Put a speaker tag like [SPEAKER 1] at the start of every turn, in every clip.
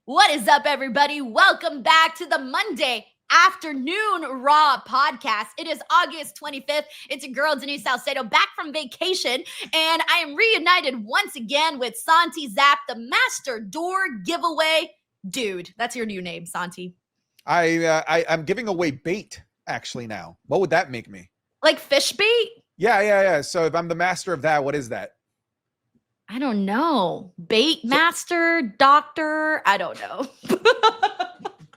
[SPEAKER 1] What is up, everybody? Welcome back to the Monday afternoon Raw podcast. It is August 25th. It's your girl, Denise Salcedo, back from vacation, and I am reunited once again with Santi Zap, the Master Door Giveaway Dude. That's your new name, Santi.
[SPEAKER 2] I'm giving away bait, actually, now. What would that make me?
[SPEAKER 1] Like fish bait?
[SPEAKER 2] Yeah. So if I'm the master of that, what is that?
[SPEAKER 1] I don't know. Bait master, doctor, I don't know.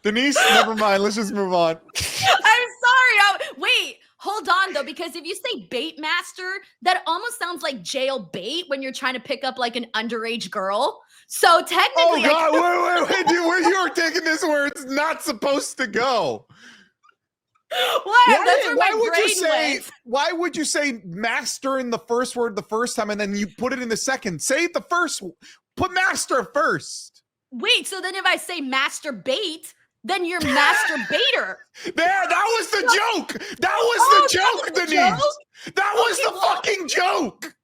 [SPEAKER 2] Denise, never mind. Let's just move on.
[SPEAKER 1] I'm sorry. Wait, hold on though, because if you say bait master, that almost sounds like jail bait when you're trying to pick up like an underage girl. So technically,
[SPEAKER 2] oh God, wait, dude, where you are taking this where it's not supposed to go.
[SPEAKER 1] What?
[SPEAKER 2] Why would you say master in the first word the first time and then you put it in the second? Say it the first. Put master first.
[SPEAKER 1] Wait, so then if I say master bait, then you're master baiter.
[SPEAKER 2] There, that was the joke. That was the joke, Denise. Joke? That was the fucking joke.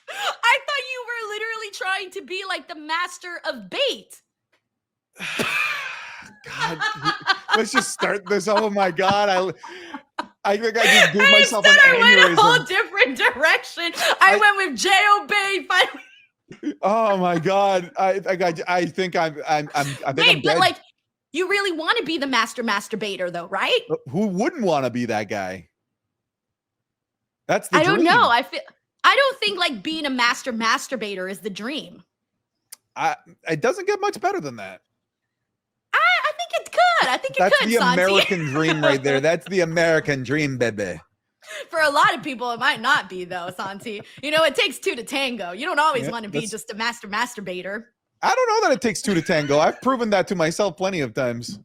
[SPEAKER 1] I thought you were literally trying to be like the master of bait.
[SPEAKER 2] God, let's just start this. Oh my God, I think I just gave myself an aneurysm.
[SPEAKER 1] I went a whole different direction. I went with J.O.B.
[SPEAKER 2] Oh my God, I think I'm.
[SPEAKER 1] Wait, but like, you really want to be the master masturbator, though, right?
[SPEAKER 2] Who wouldn't want to be that guy? That's the
[SPEAKER 1] I
[SPEAKER 2] dream.
[SPEAKER 1] don't know. I don't think like being a master masturbator is the dream.
[SPEAKER 2] It doesn't get much better than that.
[SPEAKER 1] I think it could. I think it could.
[SPEAKER 2] That's the
[SPEAKER 1] Santi.
[SPEAKER 2] American dream right there. That's the American dream, baby.
[SPEAKER 1] For a lot of people, it might not be, though, Santi. You know, it takes two to tango. You don't always want to be just a master masturbator.
[SPEAKER 2] I don't know that it takes two to tango. I've proven that to myself plenty of times.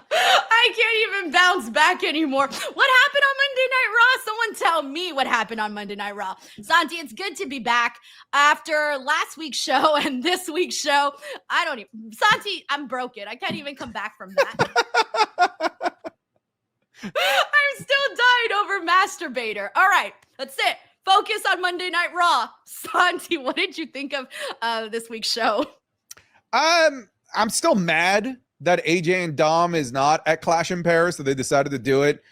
[SPEAKER 1] I can't even bounce back anymore. What happened on Monday Night Raw? Someone tell me what happened on Monday Night Raw. Santi, it's good to be back after last week's show and this week's show. Santi, I'm broken. I can't even come back from that. I'm still dying over masturbator. All right, that's it. Focus on Monday Night Raw. Santi, what did you think of this week's show?
[SPEAKER 2] I'm still mad that AJ and Dom is not at Clash in Paris, so they decided to do it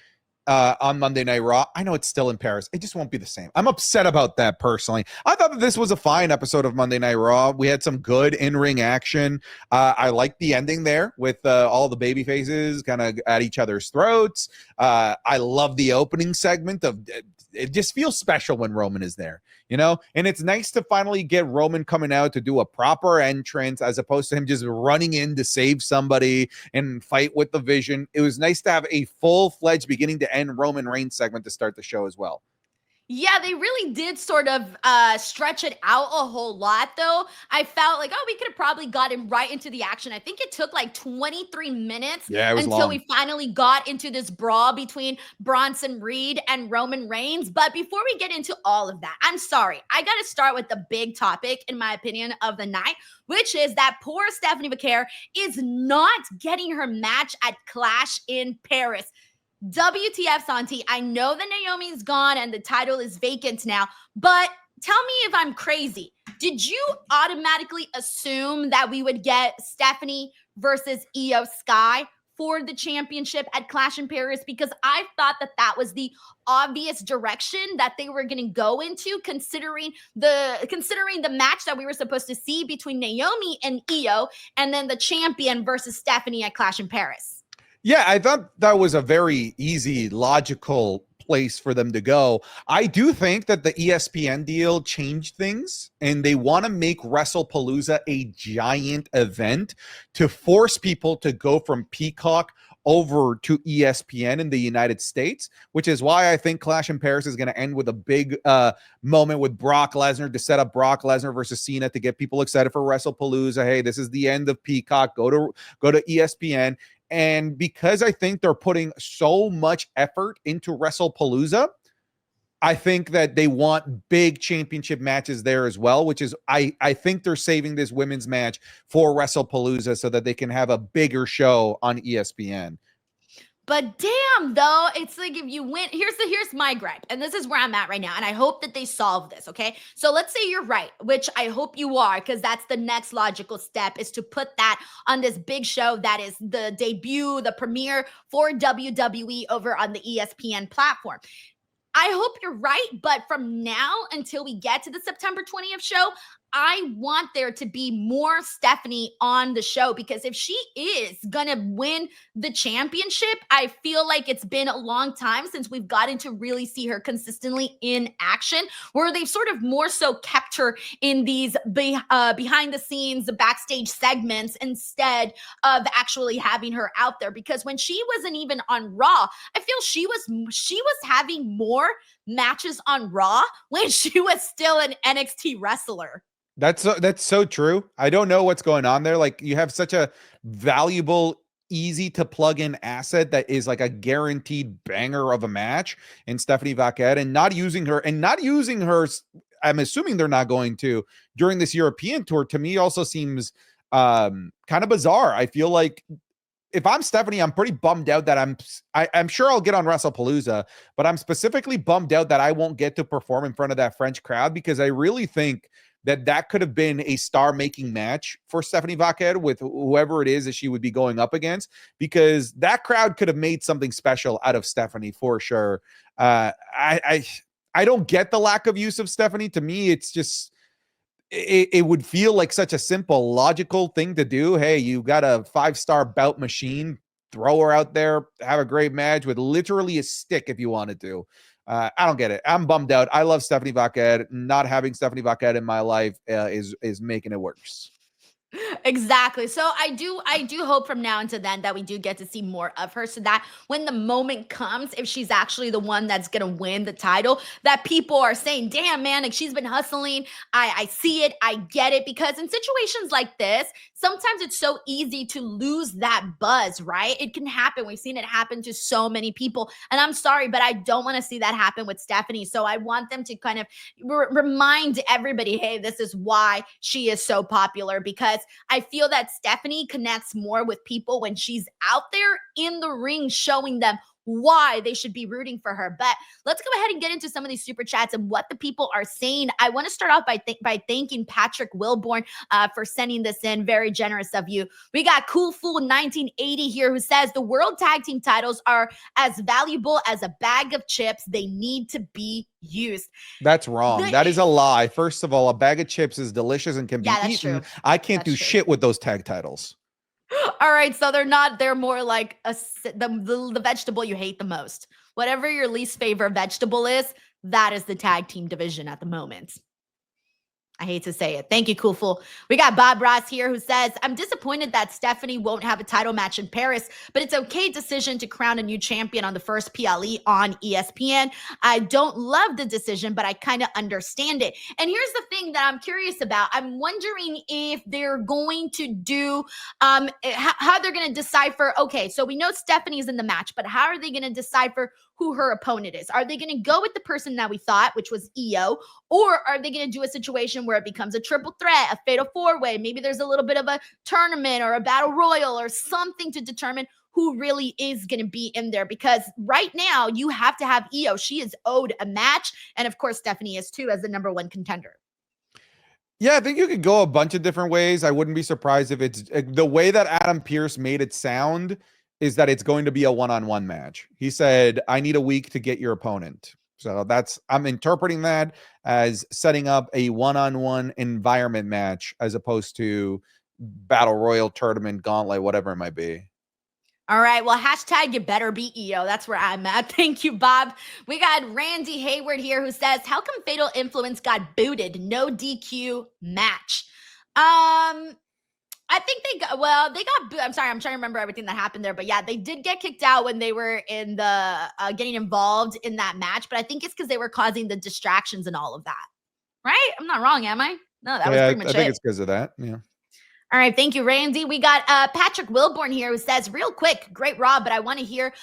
[SPEAKER 2] on Monday Night Raw. I know it's still in Paris. It just won't be the same. I'm upset about that personally. I thought that this was a fine episode of Monday Night Raw. We had some good in-ring action. I liked the ending there with all the baby faces kind of at each other's throats. I love the opening segment of it. Just feels special when Roman is there, you know? And it's nice to finally get Roman coming out to do a proper entrance as opposed to him just running in to save somebody and fight with the Vision. It was nice to have a full-fledged beginning to end Roman Reigns segment to start the show as well.
[SPEAKER 1] Yeah, they really did sort of stretch it out a whole lot, though. I felt like, we could have probably gotten right into the action. I think it took like 23 minutes until we finally got into this brawl between Bronson Reed and Roman Reigns. But before we get into all of that, I'm sorry. I got to start with the big topic, in my opinion, of the night, which is that poor Stephanie Vaquer is not getting her match at Clash in Paris. WTF, Santi, I know that Naomi's gone and the title is vacant now, but tell me if I'm crazy. Did you automatically assume that we would get Stephanie versus Io Sky for the championship at Clash in Paris? Because I thought that was the obvious direction that they were going to go into, considering the match that we were supposed to see between Naomi and Io, and then the champion versus Stephanie at Clash in Paris.
[SPEAKER 2] Yeah, I thought that was a very easy, logical place for them to go. I do think that the ESPN deal changed things, and they want to make WrestlePalooza a giant event to force people to go from Peacock over to ESPN in the United States, which is why I think Clash in Paris is going to end with a big moment with Brock Lesnar to set up Brock Lesnar versus Cena to get people excited for WrestlePalooza. Hey, this is the end of Peacock. Go to ESPN. And because I think they're putting so much effort into WrestlePalooza, I think that they want big championship matches there as well, which is I think they're saving this women's match for WrestlePalooza so that they can have a bigger show on ESPN.
[SPEAKER 1] But damn, though, it's like if you win, here's my gripe, and this is where I'm at right now, and I hope that they solve this, okay? So let's say you're right, which I hope you are, because that's the next logical step, is to put that on this big show that is the debut, the premiere for WWE over on the ESPN platform. I hope you're right, but from now until we get to the September 20th show, I want there to be more Stephanie on the show, because if she is going to win the championship, I feel like it's been a long time since we've gotten to really see her consistently in action, where they've sort of more so kept her in these behind the scenes, the backstage segments, instead of actually having her out there. Because when she wasn't even on Raw, I feel she was having more matches on Raw when she was still an NXT wrestler.
[SPEAKER 2] That's so true. I don't know what's going on there. Like, you have such a valuable, easy to plug in asset that is like a guaranteed banger of a match in Stephanie Vaquer, and not using her, I'm assuming they're not going to during this European tour, to me also seems kind of bizarre. I feel like if I'm Stephanie, I'm pretty bummed out that I'm sure I'll get on WrestlePalooza, but I'm specifically bummed out that I won't get to perform in front of that French crowd, because I really think that could have been a star-making match for Stephanie Vaquer with whoever it is that she would be going up against, because that crowd could have made something special out of Stephanie for sure. I don't get the lack of use of Stephanie. To me, it's just it would feel like such a simple, logical thing to do. Hey, you got a 5-star bout machine, throw her out there, have a great match with literally a stick if you wanted to. I don't get it. I'm bummed out. I love Stephanie Vaquer. Not having Stephanie Vaquer in my life is making it worse.
[SPEAKER 1] Exactly. So I do hope from now until then that we do get to see more of her, so that when the moment comes, if she's actually the one that's going to win the title, that people are saying, damn, man, like, she's been hustling. I see it. I get it. Because in situations like this, sometimes it's so easy to lose that buzz, right? It can happen. We've seen it happen to so many people. And I'm sorry, but I don't want to see that happen with Stephanie. So I want them to kind of remind everybody, hey, this is why she is so popular, because I feel that Stephanie connects more with people when she's out there in the ring showing them why they should be rooting for her. But let's go ahead and get into some of these super chats and what the people are saying. I want to start off by thanking Patrick Wilborn for sending this in. Very generous of you. We got Cool Fool 1980 here, who says the World Tag Team titles are as valuable as a bag of chips. They need to be used.
[SPEAKER 2] That's wrong. That is a lie. First of all, a bag of chips is delicious and can be eaten. True. I can't do shit with those tag titles.
[SPEAKER 1] All right, so they're more like the vegetable you hate the most. Whatever your least favorite vegetable is, that is the tag team division at the moment. I hate to say it. Thank you, Cool Fool. We got Bob Ross here, who says, I'm disappointed that Stephanie won't have a title match in Paris, but it's okay decision to crown a new champion on the first PLE on ESPN. I don't love the decision, but I kind of understand it. And here's the thing that I'm curious about. I'm wondering if they're going to do, how they're going to decipher, okay, so we know Stephanie's in the match, but how are they going to decipher who her opponent is? Are they going to go with the person that we thought, which was Io, or are they going to do a situation where it becomes a triple threat, a fatal 4-way? Maybe there's a little bit of a tournament or a battle royal or something to determine who really is going to be in there. Because right now you have to have Io. She is owed a match. And of course, Stephanie is too, as the number one contender.
[SPEAKER 2] Yeah, I think you could go a bunch of different ways. I wouldn't be surprised if it's the way that Adam Pearce made it sound is that it's going to be a one-on-one match. He said, I need a week to get your opponent. So I'm interpreting that as setting up a one-on-one environment match as opposed to battle royal, tournament, gauntlet, whatever it might be.
[SPEAKER 1] All right. Well, hashtag you better be Io. That's where I'm at. Thank you, Bob. We got Randy Hayward here, who says, how come Fatal Influence got booted? No DQ match. I think they got I'm sorry, I'm trying to remember everything that happened there, but yeah, they did get kicked out when they were in the getting involved in that match, but I think it's because they were causing the distractions and all of that. Right? I'm not wrong, am I? No, that was pretty much it.
[SPEAKER 2] I think it's because of that. Yeah.
[SPEAKER 1] All right, thank you, Randy. We got Patrick Wilborn here who says, real quick, great Raw, but I want to hear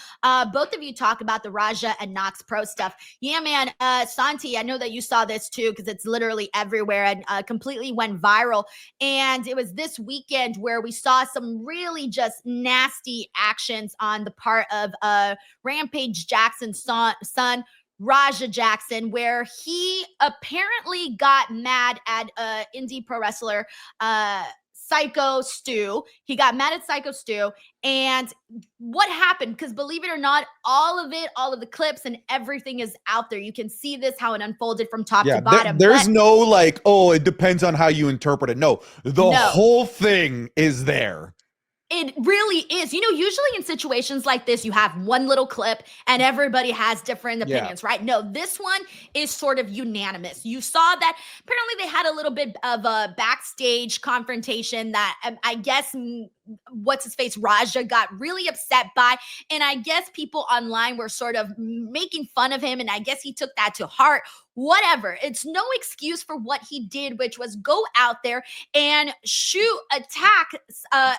[SPEAKER 1] both of you talk about the Raja and Knox Pro stuff. Yeah, man, Santi, I know that you saw this too because it's literally everywhere and completely went viral. And it was this weekend where we saw some really just nasty actions on the part of Rampage Jackson's son, Raja Jackson, where he apparently got mad at indie pro wrestler Psycho Stu. He got mad at Psycho Stu. And what happened? Because believe it or not, all of the clips and everything is out there. You can see this, how it unfolded from top to bottom.
[SPEAKER 2] There's no like, oh, it depends on how you interpret it. No, the whole thing is there.
[SPEAKER 1] It really is. You know, usually in situations like this, you have one little clip and everybody has different opinions, right? No, this one is sort of unanimous. You saw that apparently they had a little bit of a backstage confrontation that I guess what's his face Raja got really upset by, and I guess people online were sort of making fun of him, and I guess he took that to heart. Whatever, it's no excuse for what he did, which was go out there and attack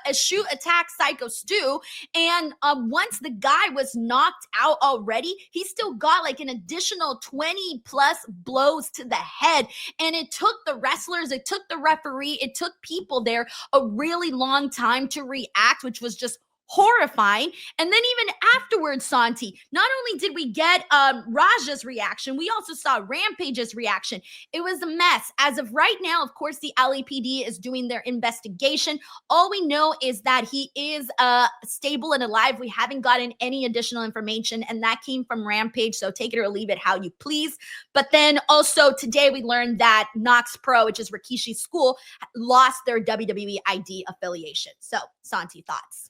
[SPEAKER 1] Psycho Stu. And once the guy was knocked out already, he still got like an additional 20 plus blows to the head, and it took the wrestlers, it took the referee, it took people there a really long time to react, which was just horrifying. And then even afterwards, Santi, not only did we get Raja's reaction, we also saw Rampage's reaction. It was a mess. As of right now, of course, the LAPD is doing their investigation. All we know is that he is stable and alive. We haven't gotten any additional information, and that came from Rampage, so take it or leave it how you please. But then also today we learned that Knox Pro, which is Rikishi's school, lost their WWE ID affiliation. So, Santi, thoughts?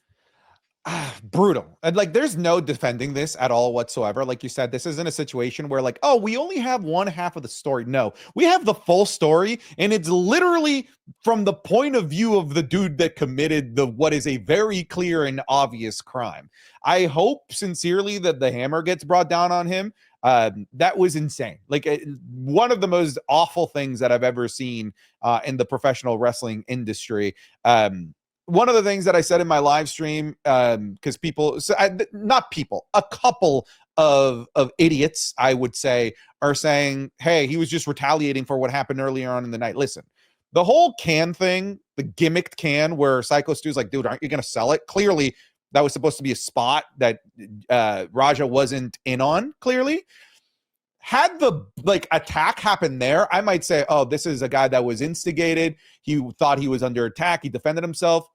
[SPEAKER 2] Brutal. And like, there's no defending this at all whatsoever. Like you said, this isn't a situation where like, oh, we only have one half of the story. No, we have the full story, and it's literally from the point of view of the dude that committed what is a very clear and obvious crime. I hope sincerely that the hammer gets brought down on him. That was insane. Like one of the most awful things that I've ever seen in the professional wrestling industry. One of the things that I said in my live stream, because a couple of idiots, I would say, are saying, hey, he was just retaliating for what happened earlier on in the night. Listen, the whole can thing, the gimmicked can where Psycho Stu's like, dude, aren't you going to sell it? Clearly, that was supposed to be a spot that Raja wasn't in on, clearly. Had the attack happen there, I might say, oh, this is a guy that was instigated. He thought he was under attack. He defended himself.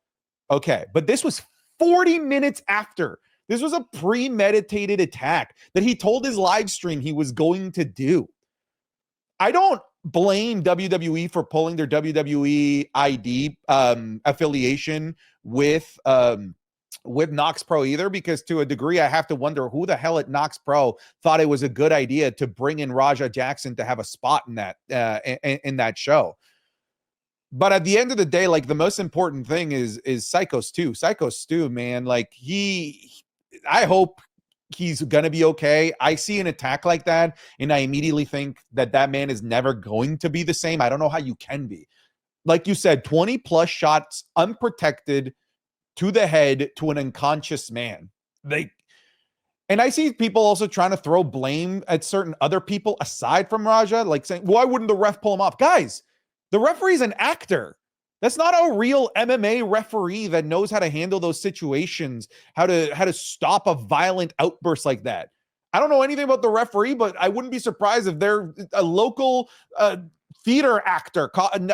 [SPEAKER 2] Okay, but this was 40 minutes after. This was a premeditated attack that he told his live stream he was going to do. I don't blame WWE for pulling their WWE ID affiliation with Knox Pro either, because to a degree, I have to wonder who the hell at Knox Pro thought it was a good idea to bring in Raja Jackson to have a spot in that show. But at the end of the day, like, the most important thing is Psycho Stu. Psycho Stu, man, like I hope he's gonna be okay. I see an attack like that, and I immediately think that man is never going to be the same. I don't know how you can be. Like you said, 20 plus shots unprotected to the head to an unconscious man. And I see people also trying to throw blame at certain other people aside from Raja, like saying, why wouldn't the ref pull him off? Guys, the referee's an actor. That's not a real MMA referee that knows how to handle those situations, how to stop a violent outburst like that. I don't know anything about the referee, but I wouldn't be surprised if they're a local theater actor,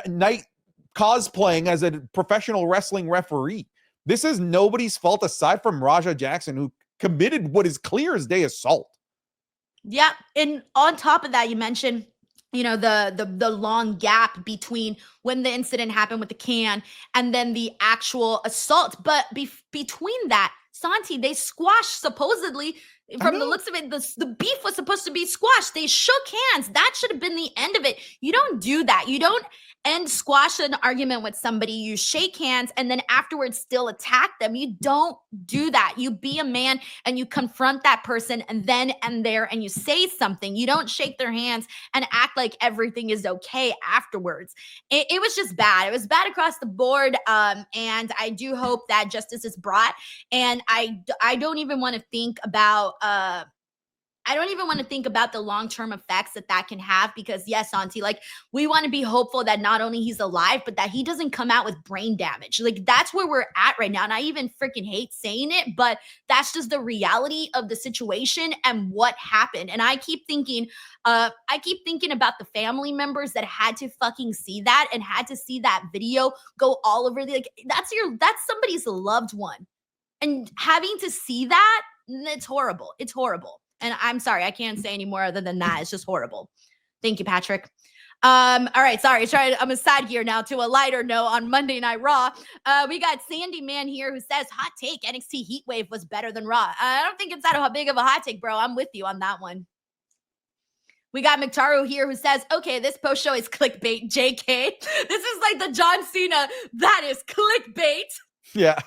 [SPEAKER 2] night cosplaying as a professional wrestling referee. This is nobody's fault aside from Raja Jackson, who committed what is clear as day assault.
[SPEAKER 1] Yeah, and on top of that, you mentioned, you know, the long gap between when the incident happened with the can and then the actual assault. But between that, Santi, they squashed supposedly From the looks of it, the beef was supposed to be squashed. They shook hands. That should have been the end of it. You don't do that. You don't squash an argument with somebody. You shake hands and then afterwards still attack them. You don't do that. You be a man and you confront that person and then and there and you say something. You don't shake their hands and act like everything is okay afterwards. It was just bad. It was bad across the board. And I do hope that justice is brought. And I don't even want to think about the long-term effects that can have, because yes, Santi, like, we want to be hopeful that not only he's alive, but that he doesn't come out with brain damage. Like, that's where we're at right now. And I even freaking hate saying it, but that's just the reality of the situation and what happened. And I keep thinking about the family members that had to fucking see that and had to see that video go all over that's somebody's loved one. And having to see that, it's horrible. It's horrible. And I'm sorry, I can't say any more other than that. It's just horrible. Thank you, Patrick. All right, sorry. I'm a side gear now to a lighter note on Monday Night Raw. We got Sandy Man here who says, hot take, NXT Heatwave was better than Raw. I don't think it's that big of a hot take, bro. I'm with you on that one. We got McTaro here who says, okay, this post show is clickbait, JK. This is like the John Cena, that is clickbait.
[SPEAKER 2] Yeah.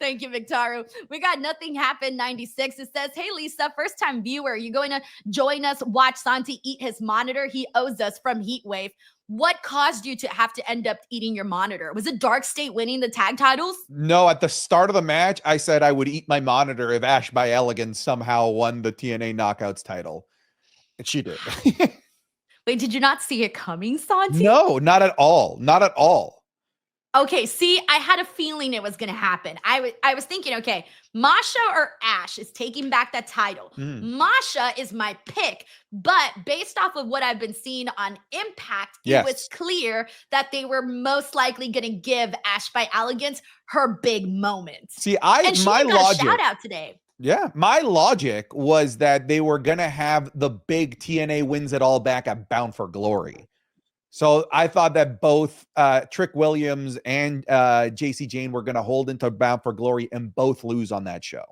[SPEAKER 1] Thank you, Victaro. We got Nothing Happened 96. It says, hey, Lisa, first time viewer, you going to join us, watch Santi eat his monitor? He owes us from Heatwave. What caused you to have to end up eating your monitor? Was it Dark State winning the tag titles?
[SPEAKER 2] No, at the start of the match, I said I would eat my monitor if Ash by Elegance somehow won the TNA Knockouts title. And she did.
[SPEAKER 1] Wait, did you not see it coming, Santi?
[SPEAKER 2] No, not at all. Not at all.
[SPEAKER 1] Okay, see, I had a feeling it was going to happen. I was thinking, okay, Masha or Ash is taking back that title. Masha is my pick, but based off of what I've been seeing on Impact, it was clear that they were most likely going to give Ash by Elegance her big moment.
[SPEAKER 2] See,
[SPEAKER 1] my logic, shout out today.
[SPEAKER 2] Yeah, my logic was that they were going to have the big TNA wins it all back at Bound for Glory. So I thought that both Trick Williams and JC Jane were going to hold into Bound for Glory and both lose on that show.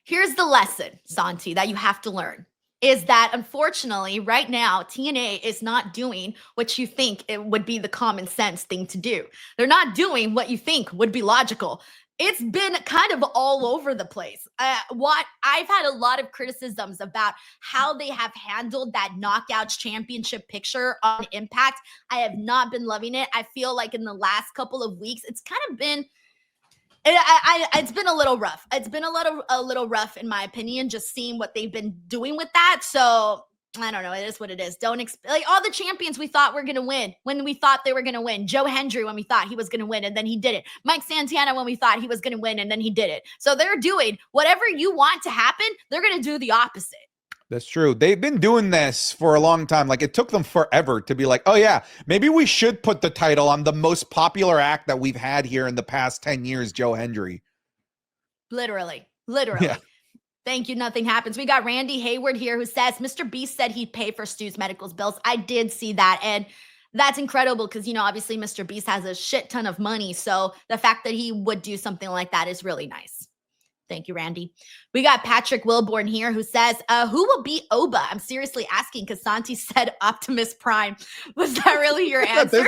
[SPEAKER 1] Here's the lesson, Santi, that you have to learn, is that unfortunately right now, TNA is not doing what you think it would be the common sense thing to do. They're not doing what you think would be logical. It's been kind of all over the place. I've had a lot of criticisms about how they have handled that Knockouts championship picture on Impact. I have not been loving it. I feel like in the last couple of weeks, it's kind of been, it's been a little rough. It's been a little rough in my opinion, just seeing what they've been doing with that. So I don't know. It is what it is. Don't like all the champions we thought were going to win when we thought they were going to win. Joe Hendry when we thought he was going to win and then he did it. Mike Santana when we thought he was going to win and then he did it. So they're doing whatever you want to happen. They're going to do the opposite.
[SPEAKER 2] That's true. They've been doing this for a long time. Like, it took them forever to be like, oh yeah, maybe we should put the title on the most popular act that we've had here in the past 10 years, Joe Hendry.
[SPEAKER 1] Literally.
[SPEAKER 2] Yeah.
[SPEAKER 1] Thank you. Nothing happens. We got Randy Hayward here who says, Mr. Beast said he'd pay for Stu's medical bills. I did see that. And that's incredible because, obviously Mr. Beast has a shit ton of money. So the fact that he would do something like that is really nice. Thank you, Randy. We got Patrick Wilborn here who says, who will beat Oba? I'm seriously asking because Santi said Optimus Prime. Was that really your answer?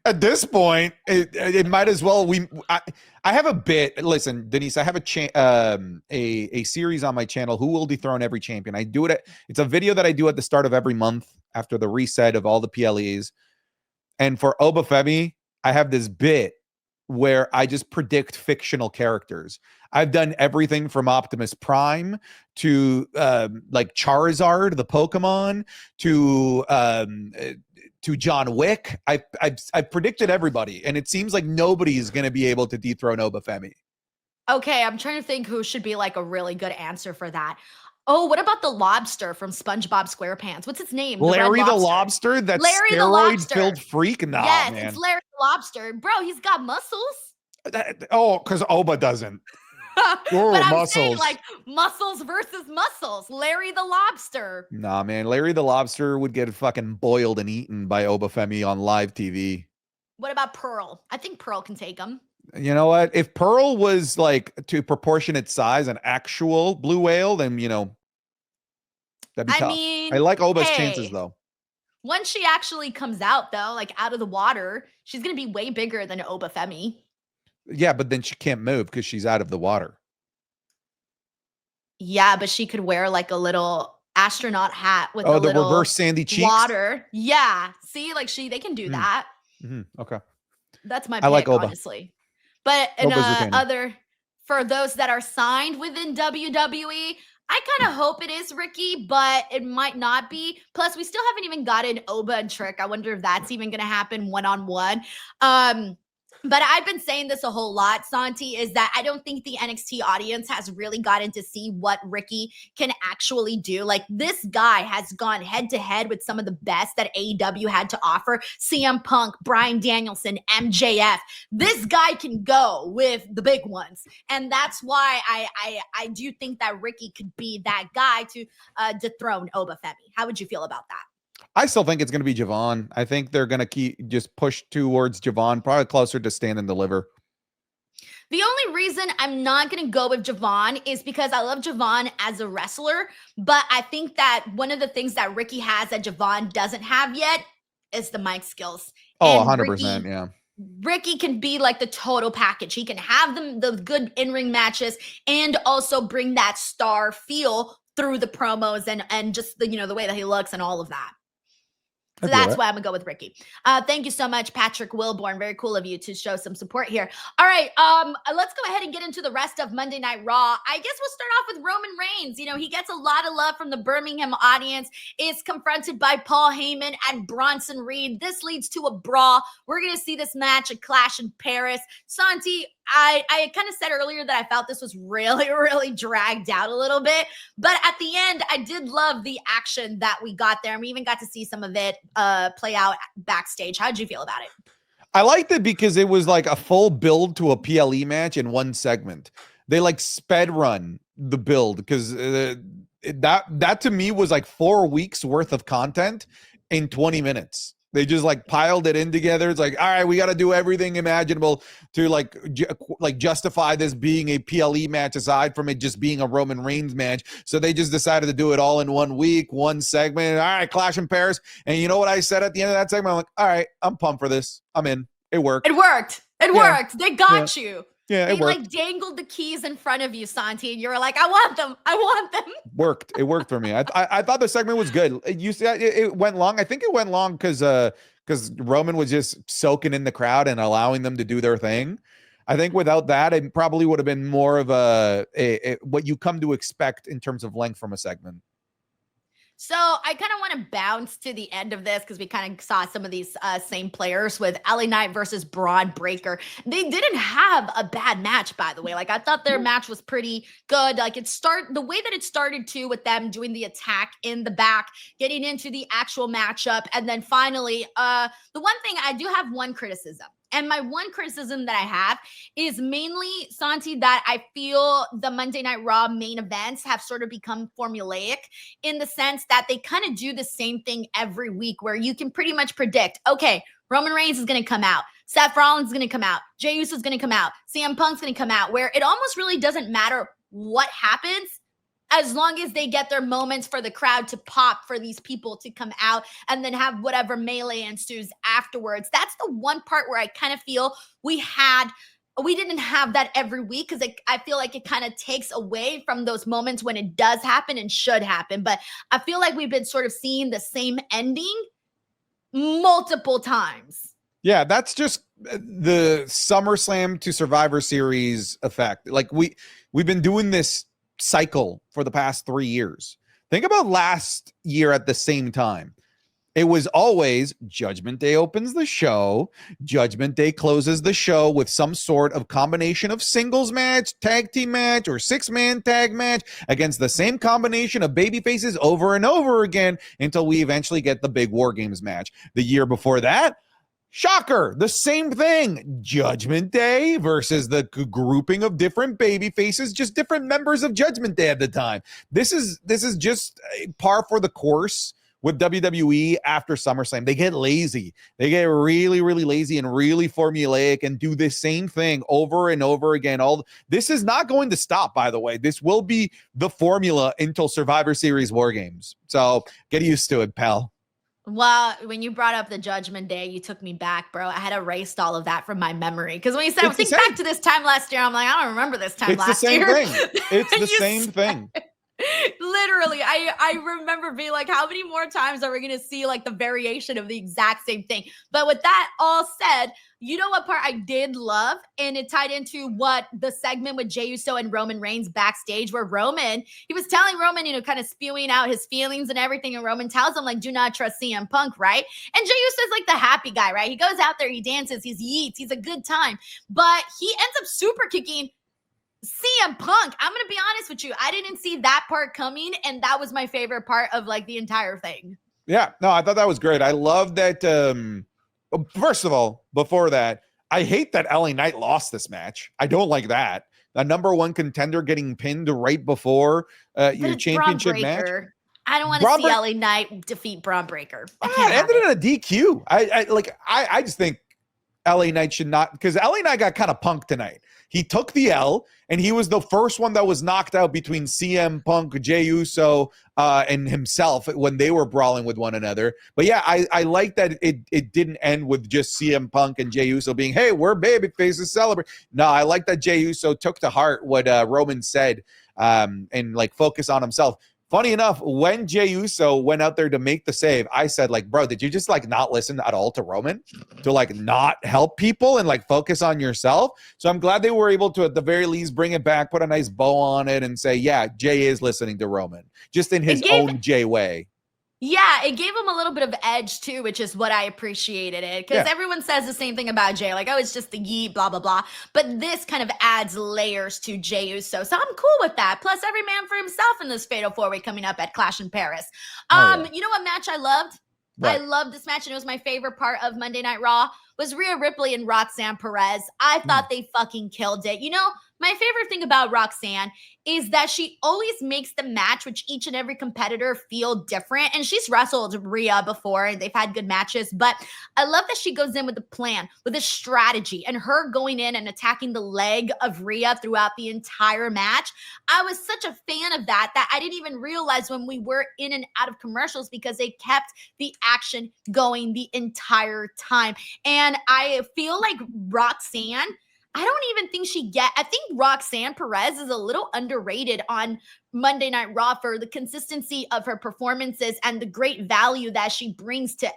[SPEAKER 2] At this point, it might as well. I have a bit. Listen, Denise, I have a series on my channel. Who will dethrone every champion? I do it. It's a video that I do at the start of every month after the reset of all the PLEs. And for Oba Femi, I have this bit where I just predict fictional characters. I've done everything from Optimus Prime to like Charizard, the Pokemon, to John Wick. I've predicted everybody, and it seems like nobody's going to be able to dethrone Oba Femi.
[SPEAKER 1] Okay, I'm trying to think who should be like a really good answer for that. Oh, what about the lobster from SpongeBob SquarePants? What's its name?
[SPEAKER 2] Larry the Lobster? That's Larry steroid-filled freak? Nah,
[SPEAKER 1] yes,
[SPEAKER 2] man.
[SPEAKER 1] It's Larry the Lobster. Bro, he's got muscles.
[SPEAKER 2] Because Oba doesn't.
[SPEAKER 1] But I'm saying like muscles versus muscles. Larry the Lobster.
[SPEAKER 2] Nah, man. Larry the Lobster would get fucking boiled and eaten by Oba Femi on live TV.
[SPEAKER 1] What about Pearl? I think Pearl can take him.
[SPEAKER 2] You know what? If Pearl was like to proportionate size, an actual blue whale, then that'd be tough.
[SPEAKER 1] mean,
[SPEAKER 2] I like Oba's chances
[SPEAKER 1] hey,
[SPEAKER 2] though.
[SPEAKER 1] once she actually comes out though, like out of the water, she's gonna be way bigger than Oba Femi.
[SPEAKER 2] Yeah, but then she can't move because she's out of the water.
[SPEAKER 1] Yeah, but she could wear like a little astronaut hat with a
[SPEAKER 2] the
[SPEAKER 1] little
[SPEAKER 2] reverse sandy cheeks.
[SPEAKER 1] Water. Yeah. See, like they can do that.
[SPEAKER 2] Okay.
[SPEAKER 1] That's my
[SPEAKER 2] I
[SPEAKER 1] pick,
[SPEAKER 2] like Oba.
[SPEAKER 1] Honestly. But in for those that are signed within WWE, I kind of hope it is Ricky, but it might not be. Plus, we still haven't even gotten Oba and Trick. I wonder if that's even going to happen one-on-one. But I've been saying this a whole lot, Santi, is that I don't think the NXT audience has really gotten to see what Ricky can actually do. Like, this guy has gone head to head with some of the best that AEW had to offer. CM Punk, Bryan Danielson, MJF. This guy can go with the big ones. And that's why I do think that Ricky could be that guy to dethrone Oba Femi. How would you feel about that?
[SPEAKER 2] I still think it's going to be Javon. I think they're going to just push towards Javon, probably closer to Stand and Deliver.
[SPEAKER 1] The only reason I'm not going to go with Javon is because I love Javon as a wrestler, but I think that one of the things that Ricky has that Javon doesn't have yet is the mic skills.
[SPEAKER 2] Oh, 100%, yeah.
[SPEAKER 1] Ricky can be like the total package. He can have the good in-ring matches and also bring that star feel through the promos and just the way that he looks and all of that. So that's why I'm going to go with Ricky. Thank you so much, Patrick Wilborn. Very cool of you to show some support here. All right, let's go ahead and get into the rest of Monday Night Raw. I guess we'll start off with Roman Reigns. He gets a lot of love from the Birmingham audience. Is confronted by Paul Heyman and Bronson Reed. This leads to a brawl. We're going to see this match at Clash in Paris. Santi, I kind of said earlier that I felt this was really, really dragged out a little bit. But at the end, I did love the action that we got there. And we even got to see some of it play out backstage. How did you feel about it?
[SPEAKER 2] I liked it because it was like a full build to a PLE match in one segment. They like sped run the build because that to me was like 4 weeks worth of content in 20 minutes. They just like piled it in together. It's like, all right, we got to do everything imaginable to like justify this being a PLE match aside from it just being a Roman Reigns match. So they just decided to do it all in 1 week, one segment. All right, Clash in Paris. And you know what I said at the end of that segment? I'm like, all right, I'm pumped for this. I'm in. It worked.
[SPEAKER 1] It worked. It worked. They got you.
[SPEAKER 2] Yeah,
[SPEAKER 1] they like dangled the keys in front of you, Santi, and you were like, I want them. I want them.
[SPEAKER 2] Worked. It worked for me. I thought the segment was good. You said it went long. I think it went long because Roman was just soaking in the crowd and allowing them to do their thing. I think without that, it probably would have been more of a what you come to expect in terms of length from a segment.
[SPEAKER 1] So I kind of want to bounce to the end of this because we kind of saw some of these same players with LA Knight versus Braun Breaker. They didn't have a bad match, by the way. Like, I thought their match was pretty good. Like, the way that it started too, with them doing the attack in the back, getting into the actual matchup, and then finally, the one thing I do have one criticism. And my one criticism that I have is mainly, Santi, that I feel the Monday Night Raw main events have sort of become formulaic in the sense that they kind of do the same thing every week where you can pretty much predict, okay, Roman Reigns is going to come out. Seth Rollins is going to come out. Jey Uso is going to come out. CM Punk's going to come out, where it almost really doesn't matter what happens as long as they get their moments for the crowd to pop for these people to come out and then have whatever melee ensues afterwards. That's the one part where I kind of feel we didn't have that every week because I feel like it kind of takes away from those moments when it does happen and should happen. But I feel like we've been sort of seeing the same ending multiple times.
[SPEAKER 2] Yeah, that's just the SummerSlam to Survivor Series effect. Like we've been doing this cycle for the past 3 years. Think about last year at the same time. It was always Judgment Day opens the show, Judgment Day closes the show with some sort of combination of singles match, tag team match, or 6-man tag match against the same combination of baby faces over and over again until we eventually get the big War Games match. The year before that, shocker, the same thing. Judgment Day versus the grouping of different baby faces, just different members of Judgment Day at the time. This is just par for the course with WWE after SummerSlam. They get lazy. They get really, really lazy and really formulaic and do the same thing over and over again. This is not going to stop, by the way. This will be the formula until Survivor Series War Games. So get used to it, pal.
[SPEAKER 1] Well, when you brought up the Judgment Day, you took me back, bro. I had erased all of that from my memory. Because when you said, think back to this time last year, I'm like, I don't remember this time last year.
[SPEAKER 2] It's the same thing.
[SPEAKER 1] Literally, I remember being like, how many more times are we going to see like the variation of the exact same thing? But with that all said, you know what part I did love? And it tied into what the segment with Jey Uso and Roman Reigns backstage, where Roman, he was telling Roman, you know, kind of spewing out his feelings and everything. And Roman tells him, like, do not trust CM Punk, right? And Jey Uso's like the happy guy, right? He goes out there, he dances, he eats, he's a good time. But he ends up super kicking CM Punk. I'm going to be honest with you. I didn't see that part coming. And that was my favorite part of like the entire thing.
[SPEAKER 2] Yeah, no, I thought that was great. I love that. First of all, before that, I hate that LA Knight lost this match. I don't like that. The number one contender getting pinned right before your championship match.
[SPEAKER 1] I don't want to see LA Knight defeat Braun Breaker.
[SPEAKER 2] It ended in a DQ. I just think LA Knight should not, because LA Knight got kind of punked tonight. He took the L, and he was the first one that was knocked out between CM Punk, Jey Uso, and himself when they were brawling with one another. But yeah, I like that it didn't end with just CM Punk and Jey Uso being, hey, we're baby faces, celebrate. No, I like that Jey Uso took to heart what Roman said and like focus on himself. Funny enough, when Jey Uso went out there to make the save, I said, like, bro, did you just like not listen at all to Roman to like not help people and like focus on yourself? So I'm glad they were able to, at the very least, bring it back, put a nice bow on it and say, yeah, Jey is listening to Roman just in his own Jey way.
[SPEAKER 1] Yeah, it gave him a little bit of edge too, which is what I appreciated it. Because everyone says the same thing about Jey, like, oh, it's just the yeet, blah, blah, blah. But this kind of adds layers to Jey Uso. So I'm cool with that. Plus, every man for himself in this Fatal 4-Way coming up at Clash in Paris. You know what match I loved? Right. I loved this match, and it was my favorite part of Monday Night Raw, was Rhea Ripley and Roxanne Perez. I thought they fucking killed it. You know, my favorite thing about Roxanne is that she always makes the match with each and every competitor feel different. And she's wrestled Rhea before, and they've had good matches. But I love that she goes in with a plan, with a strategy, and her going in and attacking the leg of Rhea throughout the entire match. I was such a fan of that I didn't even realize when we were in and out of commercials, because they kept the action going the entire time. And I feel like Roxanne, I don't even think I think Roxanne Perez is a little underrated on Monday Night Raw for the consistency of her performances and the great value that she brings to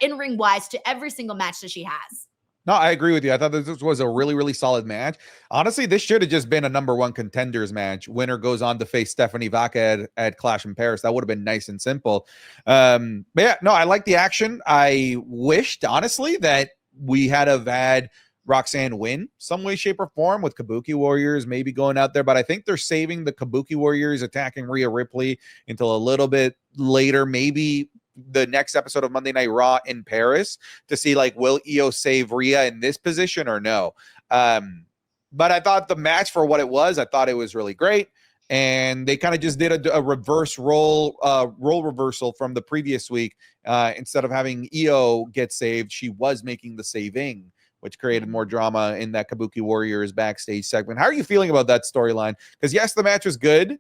[SPEAKER 1] in-ring wise to every single match that she has.
[SPEAKER 2] No, I agree with you. I thought this was a really, really solid match. Honestly, this should have just been a number one contenders match. Winner goes on to face Stephanie Vaquer at Clash in Paris. That would have been nice and simple. But yeah, no, I like the action. I wished, honestly, that we had had Roxanne win some way, shape, or form with Kabuki Warriors maybe going out there. But I think they're saving the Kabuki Warriors attacking Rhea Ripley until a little bit later, maybe the next episode of Monday Night Raw in Paris, to see like, will Io save Rhea in this position or no? But I thought the match, for what it was, I thought it was really great. And they kind of just did a reverse role reversal from the previous week. Instead of having Io get saved, she was making the saving, which created more drama in that Kabuki Warriors backstage segment. How are you feeling about that storyline? Because yes, the match was good.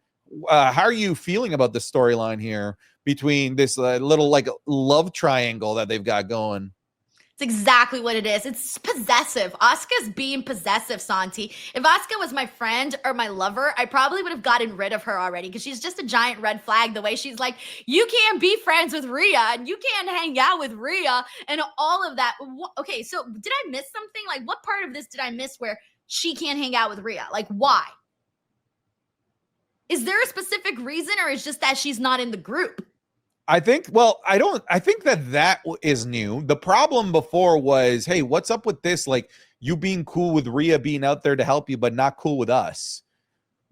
[SPEAKER 2] How are you feeling about the storyline here between this little like love triangle that they've got going?
[SPEAKER 1] It's exactly what it is. It's possessive. Asuka's being possessive, Santi. If Asuka was my friend or my lover, I probably would have gotten rid of her already, because she's just a giant red flag. The way she's like, you can't be friends with Rhea and you can't hang out with Rhea and all of that. Okay, so did I miss something? Like, what part of this did I miss where she can't hang out with Rhea? Like, why? Is there a specific reason, or is just that she's not in the group?
[SPEAKER 2] I think that is new. The problem before was, hey, what's up with this? Like, you being cool with Rhea being out there to help you, but not cool with us.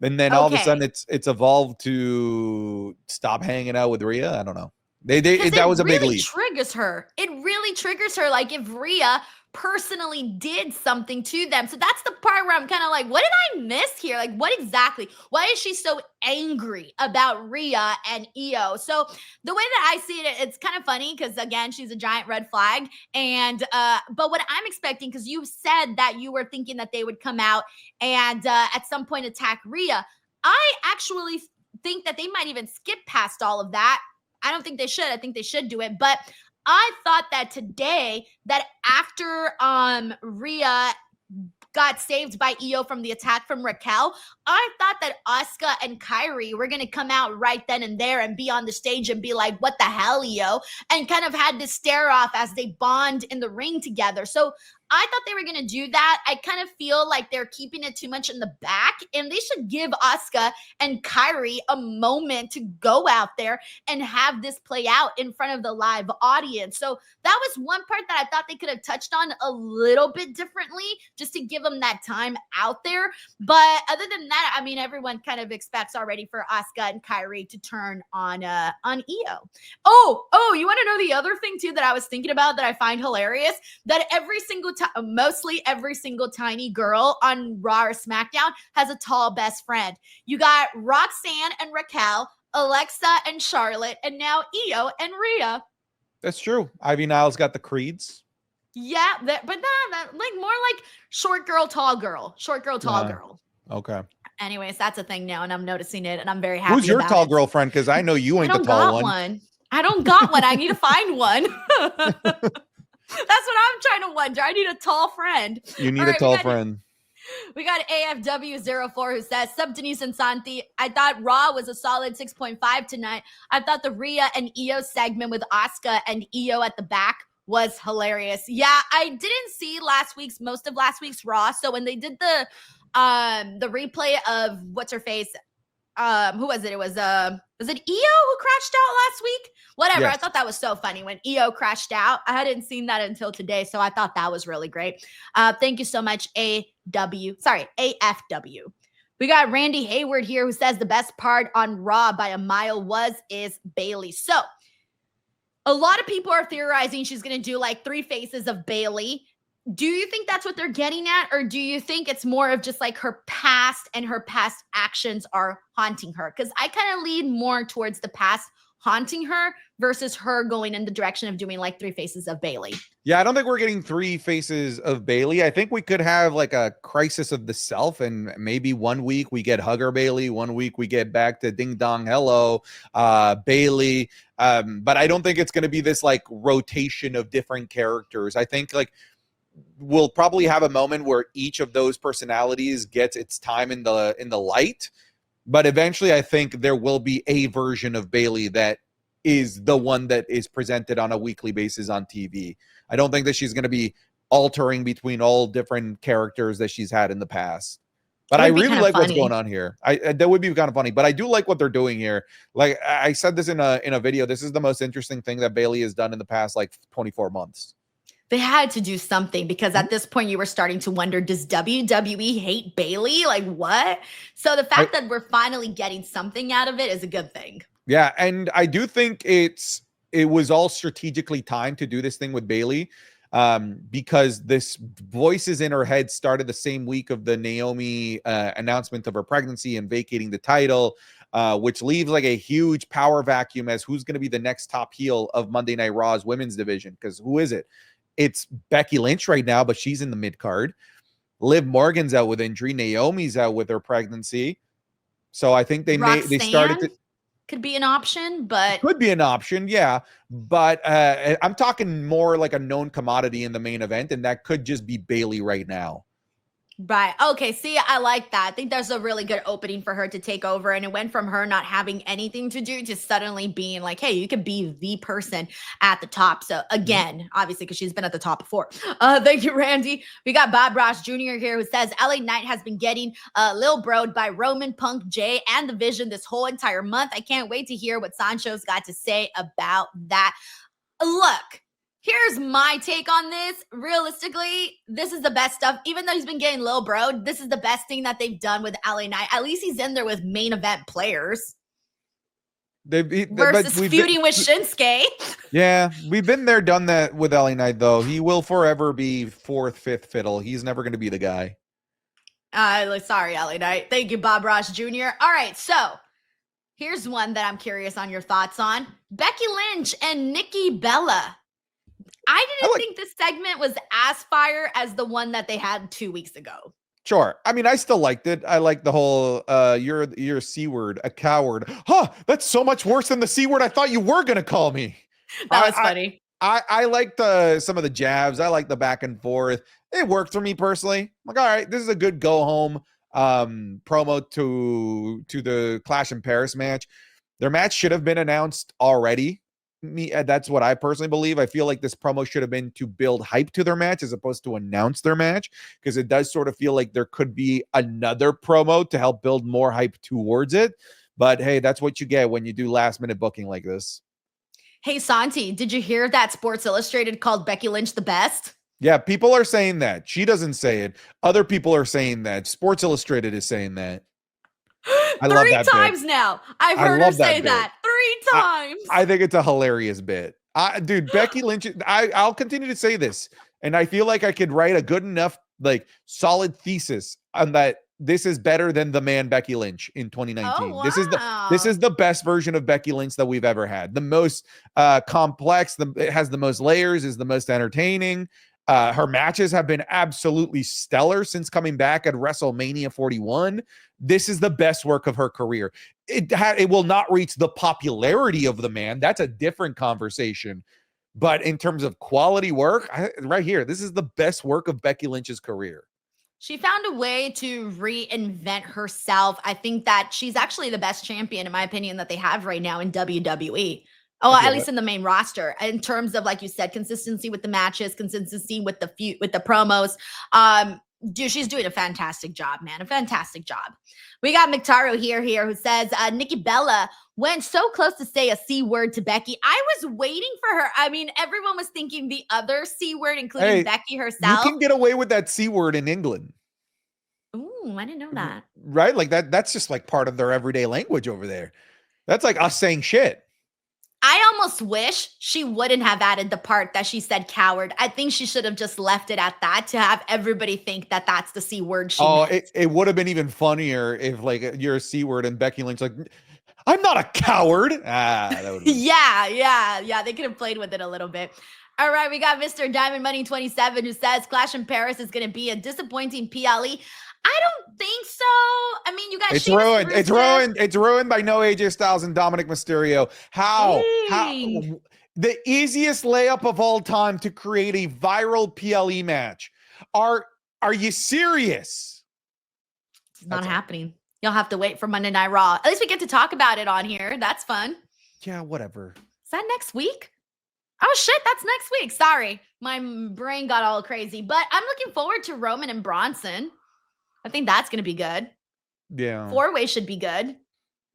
[SPEAKER 2] And then all of a sudden it's evolved to stop hanging out with Rhea. I don't know. That was a big leap.
[SPEAKER 1] It really triggers her. It really triggers her. Like, if Rhea personally did something to them. So that's the part where I'm kind of like, what did I miss here? Like, what exactly? Why is she so angry about Rhea and Io? So the way that I see it, it's kind of funny because, again, she's a giant red flag. And but what I'm expecting, because you said that you were thinking that they would come out and at some point attack Rhea, I actually think that they might even skip past all of that. I don't think they should. I think they should do it. But I thought that today, that after Rhea got saved by Io from the attack from Raquel, I thought that Asuka and Kairi were going to come out right then and there and be on the stage and be like, what the hell, Io? And kind of had this stare off as they bond in the ring together. So I thought they were going to do that. I kind of feel like they're keeping it too much in the back, and they should give Asuka and Kairi a moment to go out there and have this play out in front of the live audience. So that was one part that I thought they could have touched on a little bit differently, just to give them that time out there. But other than that, I mean, everyone kind of expects already for Asuka and Kairi to turn on Io. Oh, you want to know the other thing too that I was thinking about that I find hilarious? That every single mostly every single tiny girl on Raw or SmackDown has a tall best friend. You got Roxanne and Raquel, Alexa and Charlotte, and now Io and Rhea.
[SPEAKER 2] That's true. Ivy Niles got the creeds.
[SPEAKER 1] Yeah, but like more like short girl, tall girl. Short girl, tall girl.
[SPEAKER 2] Okay.
[SPEAKER 1] Anyways, that's a thing now, and I'm noticing it, and I'm very happy.
[SPEAKER 2] Who's your tall girlfriend? Because I know you ain't the tall one.
[SPEAKER 1] I don't got one. I need to find one. That's what I'm trying to wonder. I need a tall friend.
[SPEAKER 2] You need a tall friend.
[SPEAKER 1] We got AFW04 who says, Zap Denise and Santi, I thought Raw was a solid 6.5 tonight. I thought the Rhea and Io segment with Asuka and Io at the back was hilarious. Yeah, I didn't see most of last week's Raw. So when they did the replay of what's her face, who was it? It was it Io who crashed out last week? Whatever. Yes. I thought that was so funny when Io crashed out. I hadn't seen that until today, so I thought that was really great. Thank you so much, AFW. We got Randy Hayward here who says the best part on Raw by a mile is Bayley. So a lot of people are theorizing she's going to do like 3 faces of Bayley. Do you think that's what they're getting at? Or do you think it's more of just like her past and her past actions are haunting her? Because I kind of lean more towards the past haunting her versus her going in the direction of doing like 3 faces of Bayley.
[SPEAKER 2] Yeah, I don't think we're getting 3 faces of Bayley. I think we could have like a crisis of the self, and maybe one week we get Hugger Bayley, one week we get back to Ding Dong Hello Bayley. But I don't think it's going to be this like rotation of different characters. I think like we'll probably have a moment where each of those personalities gets its time in the light, but eventually I think there will be a version of Bayley that is the one that is presented on a weekly basis on TV. I don't think that she's going to be altering between all different characters that she's had in the past. But I really like what's going on here. That would be kind of funny, but I do like what they're doing here. Like I said this in a video, this is the most interesting thing that Bayley has done in the past like 24 months.
[SPEAKER 1] They had to do something because at this point you were starting to wonder, does WWE hate Bayley? Like what? So the fact that we're finally getting something out of it is a good thing.
[SPEAKER 2] Yeah, and I do think it was all strategically timed to do this thing with Bayley, because this voices in her head started the same week of the Naomi announcement of her pregnancy and vacating the title, which leaves like a huge power vacuum as who's going to be the next top heel of Monday Night Raw's women's division. Because who is it? It's Becky Lynch right now, but she's in the mid card. Liv Morgan's out with injury. Naomi's out with her pregnancy. So I think they started to.
[SPEAKER 1] Could be an option, but
[SPEAKER 2] could be an option, yeah. But I'm talking more like a known commodity in the main event, and that could just be Bayley right now.
[SPEAKER 1] Right. Okay. See, I like that. I think there's a really good opening for her to take over. And it went from her not having anything to do to suddenly being like, hey, you could be the person at the top. So again, obviously, because she's been at the top before. Thank you, Randy. We got Bob Ross Jr. here who says LA Knight has been getting Lil Broed by Roman, Punk, Jay, and The Vision this whole entire month. I can't wait to hear what Sancho's got to say about that. Look. Here's my take on this. Realistically, this is the best stuff. Even though he's been getting Lil Bro, this is the best thing that they've done with LA Knight. At least he's in there with main event players. versus feuding with Shinsuke.
[SPEAKER 2] Yeah, we've been there, done that with LA Knight, though. He will forever be fourth, fifth fiddle. He's never going to be the guy.
[SPEAKER 1] Sorry, LA Knight. Thank you, Bob Ross Jr. All right, so here's one that I'm curious on your thoughts on. Becky Lynch and Nikki Bella. I didn't think this segment was as fire as the one that they had 2 weeks ago.
[SPEAKER 2] Sure. I mean, I still liked it. I like the whole you're a C word, a coward. Huh, that's so much worse than the C word I thought you were gonna call me.
[SPEAKER 1] That was funny.
[SPEAKER 2] I liked some of the jabs. I like the back and forth. It worked for me personally. I'm like, all right, this is a good go home promo to the Clash in Paris match. Their match should have been announced already. That's what I personally believe. I feel like this promo should have been to build hype to their match as opposed to announce their match, because it does sort of feel like there could be another promo to help build more hype towards it. But hey, that's what you get when you do last minute booking like this.
[SPEAKER 1] Hey, Santi, did you hear that Sports Illustrated called Becky Lynch the best?
[SPEAKER 2] Yeah, people are saying that. She doesn't say it. Other people are saying that. Sports Illustrated is saying that.
[SPEAKER 1] I love that 3 times bit. Now. I've heard her say that 3 times.
[SPEAKER 2] I think it's a hilarious bit. Dude, Becky Lynch, I'll continue to say this, and I feel like I could write a good enough, like, solid thesis on that. This is better than the man Becky Lynch in 2019.
[SPEAKER 1] Oh, wow.
[SPEAKER 2] This is the best version of Becky Lynch that we've ever had. The most complex, it has the most layers, is the most entertaining. Her matches have been absolutely stellar since coming back at WrestleMania 41. This is the best work of her career. It will not reach the popularity of the man. That's a different conversation. But in terms of quality work, right here, this is the best work of Becky Lynch's career.
[SPEAKER 1] She found a way to reinvent herself. I think that she's actually the best champion, in my opinion, that they have right now in WWE. Oh, at least in the main roster, in terms of, like you said, consistency with the matches, consistency with the promos. Dude, she's doing a fantastic job, man. A fantastic job. We got McTaro here who says, Nikki Bella went so close to say a C word to Becky. I was waiting for her. I mean, everyone was thinking the other C word, including Becky herself.
[SPEAKER 2] You can get away with that C word in England.
[SPEAKER 1] Ooh, I didn't know that.
[SPEAKER 2] Right? Like that's just like part of their everyday language over there. That's like us saying shit.
[SPEAKER 1] I almost wish she wouldn't have added the part that she said coward. I think she should have just left it at that to have everybody think that that's the C word she meant.
[SPEAKER 2] It would have been even funnier if, like, you're a C word and Becky Lynch like, I'm not a coward. That would been...
[SPEAKER 1] Yeah. They could have played with it a little bit. All right, we got Mr. Diamond Money 27 who says Clash in Paris is going to be a disappointing PLE. I don't think so. I mean, you guys.
[SPEAKER 2] It's ruined. It's ruined. It's ruined by no AJ Styles and Dominic Mysterio. How? The easiest layup of all time to create a viral PLE match. Are you serious?
[SPEAKER 1] It's not happening. You'll have to wait for Monday Night Raw. At least we get to talk about it on here. That's fun.
[SPEAKER 2] Yeah, whatever.
[SPEAKER 1] Is that next week? Oh shit, that's next week. Sorry, my brain got all crazy. But I'm looking forward to Roman and Bronson. I think that's going to be good.
[SPEAKER 2] Yeah.
[SPEAKER 1] 4-way should be good.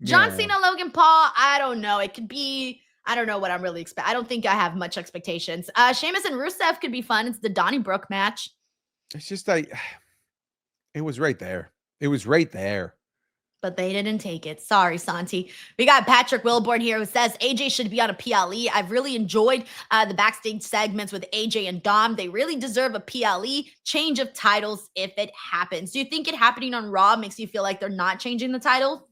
[SPEAKER 1] John Cena, Logan Paul, I don't know. It could be, I don't know what I'm really expecting. I don't think I have much expectations. Sheamus and Rusev could be fun. It's the Donnybrook match.
[SPEAKER 2] It's just like, it was right there. It was right there.
[SPEAKER 1] But they didn't take it. Sorry, Santi. We got Patrick Wilborn here who says AJ should be on a PLE. I've really enjoyed the backstage segments with AJ and Dom. They really deserve a PLE change of titles if it happens. Do you think it happening on Raw makes you feel like they're not changing the title?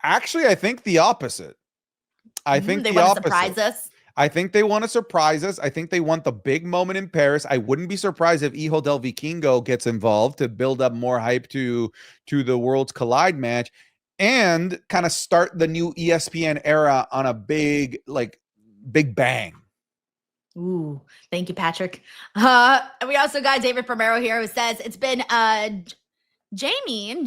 [SPEAKER 2] Actually, I think the opposite. I think
[SPEAKER 1] they want to surprise us.
[SPEAKER 2] I think they want to surprise us. I think they want the big moment in Paris. I wouldn't be surprised if Hijo del Vikingo gets involved to build up more hype to the Worlds Collide match and kind of start the new ESPN era on a big bang.
[SPEAKER 1] Ooh, thank you, Patrick. We also got David Primero here who says it's been jamming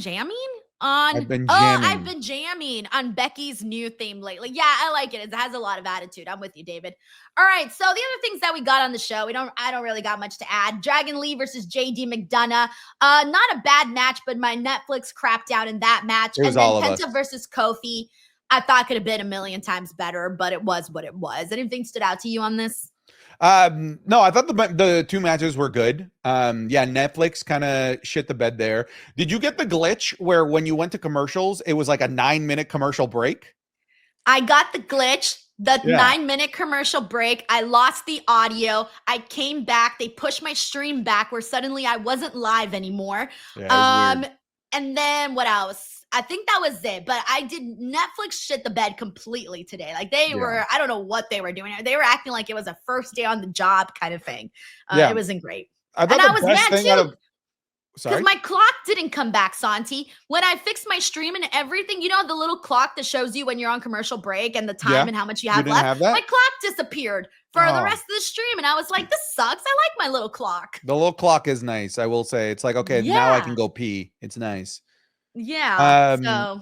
[SPEAKER 1] on
[SPEAKER 2] I've been
[SPEAKER 1] jamming on Becky's new theme lately. Yeah, I like it. It has a lot of attitude. I'm with you, David. All right, so the other things that we got on the show, I don't really got much to add. Dragon Lee versus JD McDonough. Not a bad match, but my Netflix crapped out in that match. And then Penta versus Kofi, I thought could have been a million times better, but it was what it was. Anything stood out to you on this?
[SPEAKER 2] No, I thought the two matches were good. Yeah, Netflix kind of shit the bed there. Did you get the glitch where when you went to commercials, it was like a 9-minute commercial break?
[SPEAKER 1] I got the glitch, the
[SPEAKER 2] Yeah.
[SPEAKER 1] 9-minute commercial break. I lost the audio. I came back. They pushed my stream back where suddenly I wasn't live anymore.
[SPEAKER 2] Yeah, it was weird.
[SPEAKER 1] And then what else? I think that was it. But I did Netflix shit the bed completely today. Like they were, I don't know what they were doing. They were acting like it was a first day on the job kind of thing. It wasn't great.
[SPEAKER 2] I thought
[SPEAKER 1] and I
[SPEAKER 2] the
[SPEAKER 1] was
[SPEAKER 2] best
[SPEAKER 1] mad
[SPEAKER 2] thing
[SPEAKER 1] too.
[SPEAKER 2] out of
[SPEAKER 1] Because my clock didn't come back, Santi. When I fixed my stream and everything, you know, the little clock that shows you when you're on commercial break and the time and how much you have left? My clock disappeared for the rest of the stream. And I was like, this sucks. I like my little clock.
[SPEAKER 2] The little clock is nice, I will say. It's like, okay, now I can go pee. It's nice.
[SPEAKER 1] Yeah.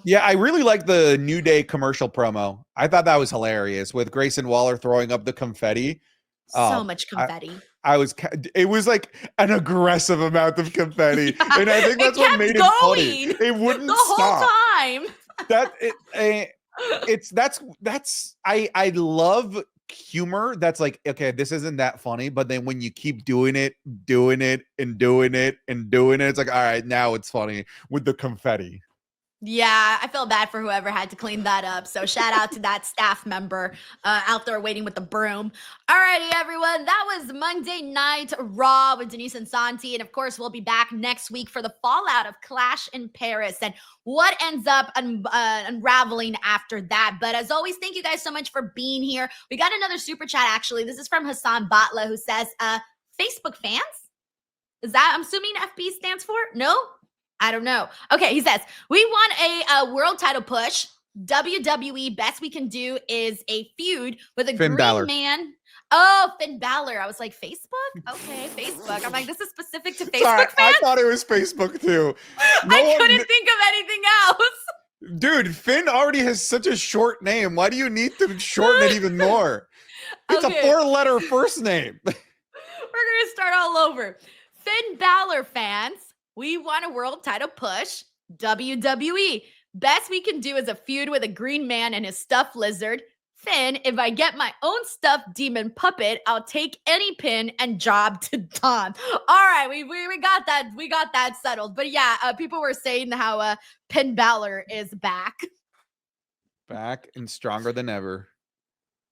[SPEAKER 2] Yeah, I really like the New Day commercial promo. I thought that was hilarious with Grayson Waller throwing up the confetti.
[SPEAKER 1] So much confetti.
[SPEAKER 2] It was like an aggressive amount of confetti. And I think that's what made it funny. It wouldn't stop.
[SPEAKER 1] The whole time.
[SPEAKER 2] I love humor that's like, okay, this isn't that funny, but then when you keep doing it, it's like, all right, now it's funny with the confetti.
[SPEAKER 1] Yeah, I feel bad for whoever had to clean that up. So shout out to that staff member out there waiting with the broom. Alrighty, everyone. That was Monday Night Raw with Denise and Santi. And of course, we'll be back next week for the fallout of Clash in Paris and what ends up unraveling after that. But as always, thank you guys so much for being here. We got another super chat, actually. This is from Hassan Batla, who says, Facebook fans? Is that, I'm assuming FB stands for? No? I don't know. Okay, he says, we want a world title push. WWE best we can do is a feud with a Green Man. Oh, Finn Balor. I was like, Facebook? Okay, Facebook. I'm like, this is specific to Facebook fans?
[SPEAKER 2] I thought it was Facebook too.
[SPEAKER 1] I couldn't think of anything else.
[SPEAKER 2] Dude, Finn already has such a short name. Why do you need to shorten it even more? It's a 4-letter first name.
[SPEAKER 1] We're going to start all over. Finn Balor fans. We want a world title push. WWE. Best we can do is a feud with a Green Man and his stuffed lizard. Finn, if I get my own stuffed demon puppet, I'll take any pin and job to Don. All right, we got that. We got that settled. But yeah, people were saying how Finn Balor is back.
[SPEAKER 2] Back and stronger than ever.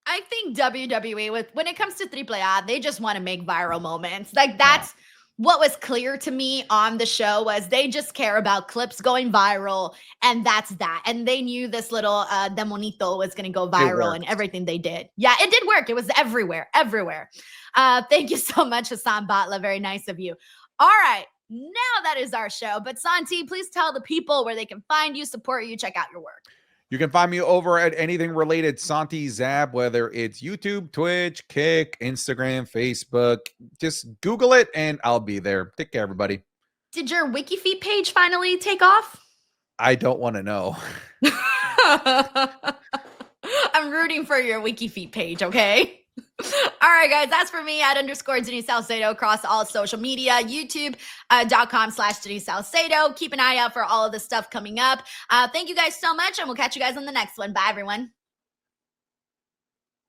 [SPEAKER 1] I think WWE, when it comes to AAA, they just want to make viral moments. Like that's what was clear to me on the show was they just care about clips going viral, and that's that. And they knew this little demonito was going to go viral and everything they did. Yeah, it did work. It was everywhere. Thank you so much, Hassan Batla. Very nice of you. All right, now that is our show. But Santi, please tell the people where they can find you, support you, check out your work.
[SPEAKER 2] You can find me over at anything related Santi Zap, whether it's YouTube, Twitch, Kick, Instagram, Facebook. Just Google it and I'll be there. Take care, everybody.
[SPEAKER 1] Did your WikiFeet page finally take off?
[SPEAKER 2] I don't want to know.
[SPEAKER 1] I'm rooting for your WikiFeet page, okay? All right, guys, that's for me at _Denise Salcedo across all social media, youtube.com/Denise Salcedo. Keep an eye out for all of the stuff coming up. Thank you guys so much, and we'll catch you guys on the next one. Bye, everyone.